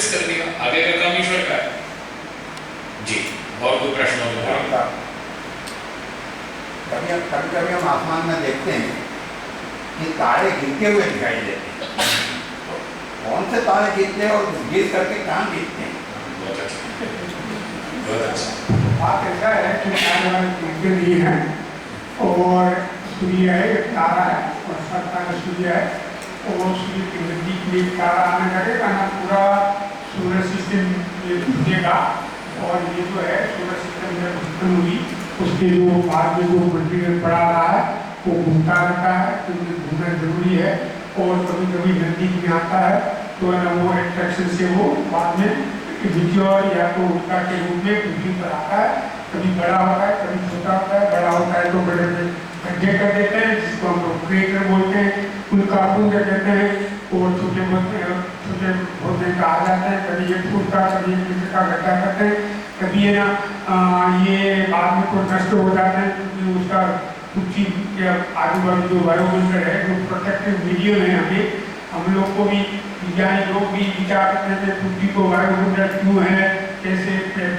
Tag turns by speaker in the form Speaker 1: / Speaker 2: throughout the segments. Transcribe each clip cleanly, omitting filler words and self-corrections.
Speaker 1: Fix कर दिया, आगे का काम ईश्वर का है। जी, और कोई प्रश्न हो तो
Speaker 2: कभी हम आसमान में देखते हैं कि तारे गिरते हुए दिखाई देते हैं। कौन से तारे गिरते हैं और गिर करके कहाँ गिरते हैं?
Speaker 1: बहुत अच्छा, बहुत अच्छा।
Speaker 3: बात ऐसा है कि आने वाले दिन नहीं है और सूर्य है, एक तारा है और सब तारा सूर्य है और सूर्य की नजदीक में एक तारा आने लगेगा ना, पूरा सोलर सिस्टम ये घूमेगा और ये जो है सोलर सिस्टम में घूमन हुई उसके जो बाद में जो मटेरियल पड़ा रहा है वो घूमता रहता है, क्योंकि घूमना जरूरी है और कभी कभी नजदीक में आता है तो है ना वो एट्रैक्शन से वो बाद में विजय या तो उल्टा के रूप में पृथ्वी पर आता है। कभी बड़ा होता है, कभी छोटा होता है। बड़ा होता है तो बड़े बड़े गड्ढे कर देते हैं जिसको हम लोग क्रेटर बोलते हैं, उनका पुंज कहते हैं और छोटे होते का आ जाते हैं। कभी एक फुट का, कभी 1 मीटर का गड्ढा करते हैं, कभी है ना ये बाद में तो नष्ट हो जाते हैं क्योंकि उसका पृथ्वी के आजू बाजू जो वायुमंडल है जो प्रोटेक्टिव मीडियम है, हमें हम लोग को भी विज्ञानी लोग भी विचार करते हैं पृथ्वी को वायुमंडल क्यों है, कैसे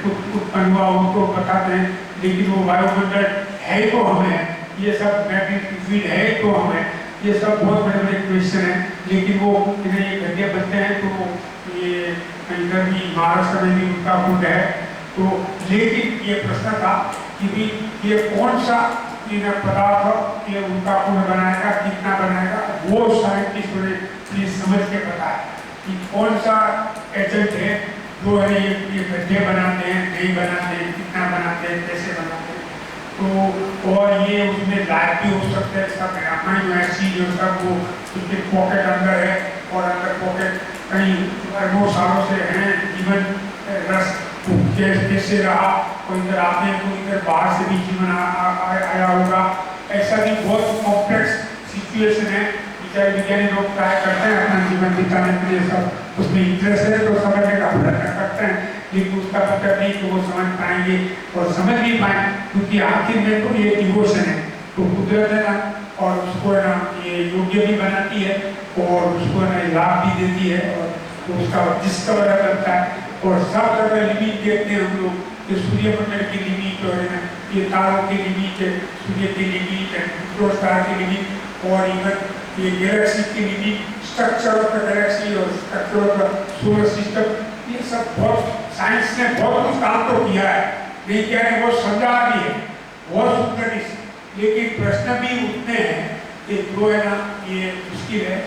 Speaker 3: उत्पन्न हुआ उनको बताते हैं, लेकिन वो वायुमंडल है तो हमें, ये सब मैग्नेटिक फील्ड है तो हमें, ये सब बहुत बड़े बड़े क्वेश्चन हैं। लेकिन वो ये गड्ढे बनते हैं तो ये इधर भी महाराष्ट्र में भी उनका कुंड है तो, लेकिन ये प्रश्न था कि भी ये कौन सा पदार्थ ये उनका कुंड बनाएगा, कितना बनाएगा, वो साइंटिस्ट ने प्लीज समझ के बताया कि कौन सा एजेंट है जो है ये गड्ढे बनाते हैं, नहीं बनाते हैं, कितना बनाते हैं, कैसे बनाते हैं। तो और ये उसमें लाइट भी हो सकता है, इसका ग्राफाइन जो ऐसी जो सब वो उसके पॉकेट अंदर है और अंदर पॉकेट कई अरबों सालों से हैं, जीवन रस कैसे रहा और इधर आपने को इधर बाहर से भी जीवन आया होगा, ऐसा भी बहुत कॉम्प्लेक्स सिचुएशन है। बेचारे विज्ञानी लोग ट्राई करते हैं अपना जीवन बिताने के लिए, सब उसमें इंटरेस्ट है तो समझने का प्रयत्न करते हैं, लेकिन उसका मतलब नहीं कि वो समझ पाएंगे और समझ भी पाए, क्योंकि आखिर में तो ये इमोशन है तो कुदरत है ना, और उसको है ना ये योग्य भी बनाती है और उसको है ना लाभ भी देती है और तो उसका डिस्कवर करता है। और सब जगह लिमिट देखते हैं हम लोग, ये सूर्यमंडल की लिमिट और है ना ये तारों की लिमिट है, सूर्य की लिमिट है, स्टार की लिमिट और इवन ये गैलेक्सी की limit, structure of the galaxy और structure of the solar system, ये सब बहुत साइंस ने बहुत कुछ काम तो किया है, विज्ञान ने बहुत समझा भी है, बहुत सुंदर, लेकिन प्रश्न भी उठते हैं कि जो है ना ये मुश्किल है।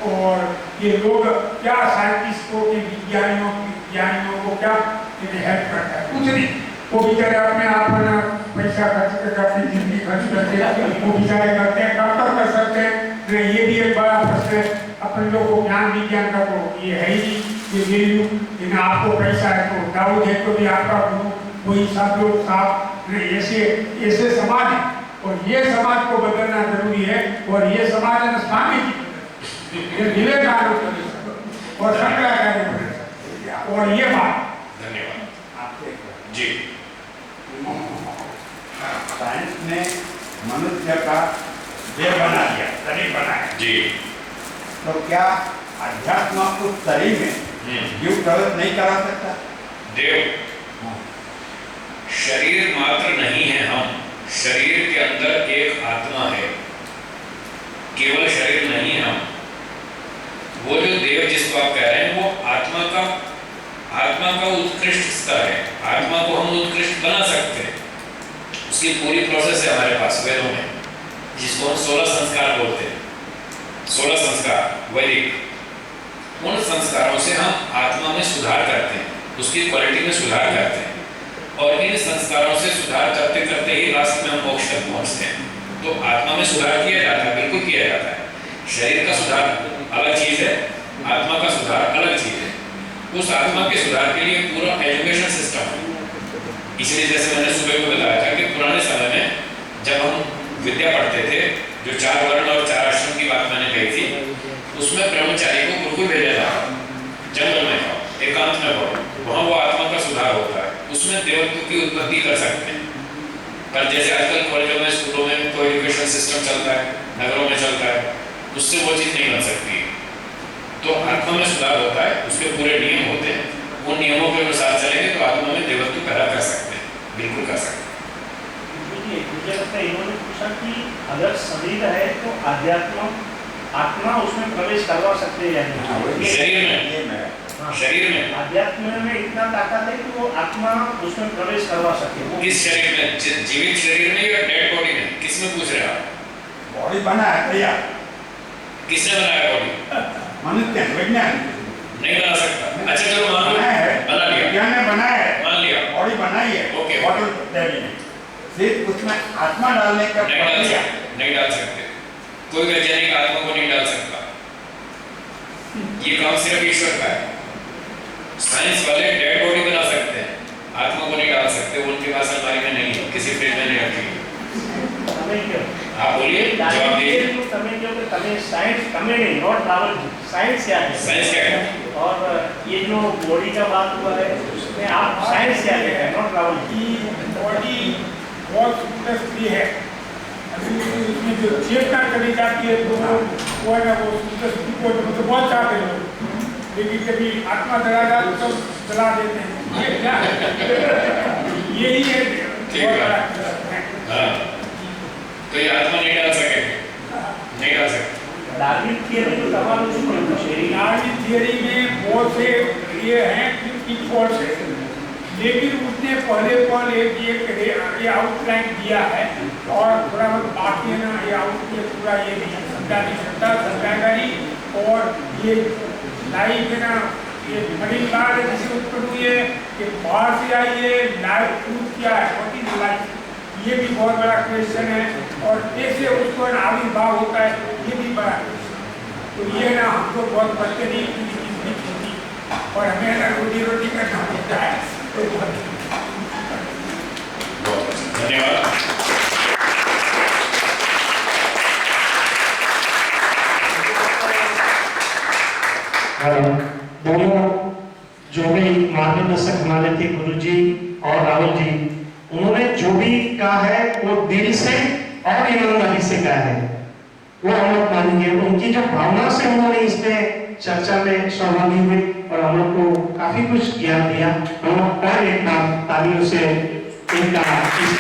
Speaker 3: और ये लोग क्या साइंटिस्ट को कि विज्ञानियों को क्या हेल्प करता है, कुछ नहीं, वो बेचारे अपने आप ना पैसा खर्च करके अपनी जिंदगी खर्च करते हैं, वो बेचारे करते हैं, कब तक कर सकते हैं। ये भी एक बड़ा प्रश्न है अपने लोगों को, ज्ञान विज्ञान का तो ये है ही ये वैल्यू, लेकिन आपको पैसा है तो दाऊद है तो भी आपका गुरु कोई सब लोग साफ ऐसे समाज है और ये समाज को बदलना जरूरी है। और ये समाज है स्वामी जी विवेकानंद और शंकराचार्य और ये बात।
Speaker 1: धन्यवाद जी।
Speaker 2: साइंस ने मनुष्य का देह बना दिया, शरीर बनाया
Speaker 1: जी,
Speaker 2: तो क्या अध्यात्म उस शरीर में जीव प्रवेश नहीं करा सकता?
Speaker 1: देव शरीर मात्र नहीं है, हम शरीर के अंदर एक आत्मा है, केवल शरीर नहीं है हम। वो जो देव जिसको आप कह रहे हैं वो आत्मा का उत्कृष्ट स्तर है, आत्मा को हम उत्कृष्ट बना सकते हैं, उसकी पूरी प्रोसेस है हमारे पास वेदों में, जिसको हम 16 संस्कार बोलते हैं। 16 संस्कार वैदिक, उन संस्कारों से हम आत्मा में सुधार करते हैं, उसकी क्वालिटी में सुधार करते हैं और इन संस्कारों से सुधार करते करते ही लास्ट में हम मोक्ष तक पहुंचते हैं। तो आत्मा में सुधार किया जाता है, बिल्कुल किया जाता है। शरीर का सुधार अलग चीज है, आत्मा का सुधार अलग चीज है। उस आत्मा के सुधार के लिए पूरा एजुकेशन सिस्टम है। इसलिए जैसे मैंने सुबह को बताया था कि पुराने समय में जब हम विद्या पढ़ते थे, जो 4 वर्ण और 4 आश्रम की बात मैंने कही थी, उसमें ब्रह्मचारी को गुरुकुल भेजा जाता, जंगल में जाओ, एकांत में पढ़ो, वहाँ वो आत्मा का सुधार होता है, उसमें देवत्व की उत्पत्ति कर सकते हैं। पर जैसे आजकल कॉलेजों में, स्कूलों में कोई एजुकेशन सिस्टम चलता है, नगरों में चलता है, उससे वो चीज़ नहीं बन सकती। तो आत्मा में सुधार होता है, उसके पूरे नियम होते हैं, उन नियमों के अनुसार चलेंगे तो आत्मा में देवत्व पैदा कर सकते हैं, बिल्कुल कर सकते हैं।
Speaker 4: मुझे लगता है इन्होंने पूछा कि अगर शरीर है तो आध्यात्म आत्मा उसमें प्रवेश करवा सकते हैं या
Speaker 2: हाँ,
Speaker 4: नहीं?
Speaker 2: वही
Speaker 1: शरीर में,
Speaker 4: हाँ।
Speaker 1: शरीर में,
Speaker 4: आध्यात्म में इतना ताकत है कि वो आत्मा उसमें प्रवेश करवा सके। वो
Speaker 1: किस शरीर में, जीवित शरीर में या डेड बॉडी में, किस में पूछ रहे हैं आप?
Speaker 2: बॉडी बना है तैयार,
Speaker 1: किसने बनाया बॉडी?
Speaker 2: मनुष्य विज्ञान
Speaker 1: नहीं बना सकता। अच्छा चलो मान लो
Speaker 2: बनाया है,
Speaker 1: बना लिया,
Speaker 2: विज्ञान ने बनाया है,
Speaker 1: मान लिया,
Speaker 2: बॉडी बनाई है,
Speaker 1: ओके।
Speaker 2: बॉटल देवी ने सिर्फ उसमें आत्मा डालने का
Speaker 1: नहीं डाल
Speaker 2: प्रक्रिया।
Speaker 1: सकते, नहीं डाल सकते, कोई वैज्ञानिक आत्मा को नहीं डाल सकता, ये काम सिर्फ ईश्वर का है। साइंस वाले डेड बॉडी बना सकते हैं, आत्मा को नहीं डाल सकते, वो उनके पास अलमारी में नहीं है, किसी फ्रिज में नहीं रखी।
Speaker 4: તમે કયો
Speaker 1: आप बोलिए, जवाब दीजिए।
Speaker 4: તમે કયો કે તમે સાયન્સ તમે नहीं नॉट रावल जी साइंस क्या है?
Speaker 1: साइंस क्या है?
Speaker 4: और ये जो बॉडी का बात हुआ है उसमें आप साइंस क्या कहते हैं नॉट रावल जी?
Speaker 3: कि बॉडी बहुत सूत्रस्त्री है, अभी उसमें जो चेतना चली जाती है तो वो है ना, वो सूत्रस्त्री को तो बहुत चाहते हैं लोग, लेकिन कभी आत्मा जला जाए तो सब जला देते हैं। ये क्या है? यही है
Speaker 1: ठीक
Speaker 3: बहुत
Speaker 1: है।
Speaker 3: बड़ा है।
Speaker 1: हाँ, तो ये आत्मा नहीं डाल सकेंगे, नहीं डाल सकते।
Speaker 4: डार्विन थियरी तो तमाम
Speaker 3: डार्विन थियरी में बहुत से ये हैं कि फॉल्स है, लेकिन उसने पहले पर ये आउटलाइन दिया है और थोड़ा बहुत बाकी है ना, ये आउट ये पूरा ये नहीं समझा नहीं सकता समझाएगा नहीं। और ये लाइफ है ना, ये बड़ी बात है जिसे उत्पन्न हुई है कि बाहर से आई है, लाइफ ट्रूथ क्या है, व्हाट इज लाइफ, ये भी बहुत बड़ा क्वेश्चन है। और कैसे उसको आविर्भाव होता है ये भी बड़ा क्वेश्चन है। तो ये ना हमको बहुत बच्चे नहीं होती और हमें ना रोटी करना होता है, तो बहुत
Speaker 1: धन्यवाद।
Speaker 5: दोनों जो भी मार्गदर्शक हमारे थे गुरुजी और राहुल जी, उन्होंने जो भी कहा है वो दिल से और ईमानदारी से कहा है, वो हम लोग मानेंगे। उनकी जो भावना से उन्होंने इसमें चर्चा में सहभागी हुए और हम लोग को काफी कुछ ज्ञान दिया। हम लोग और एक बार तालियों से इनका इस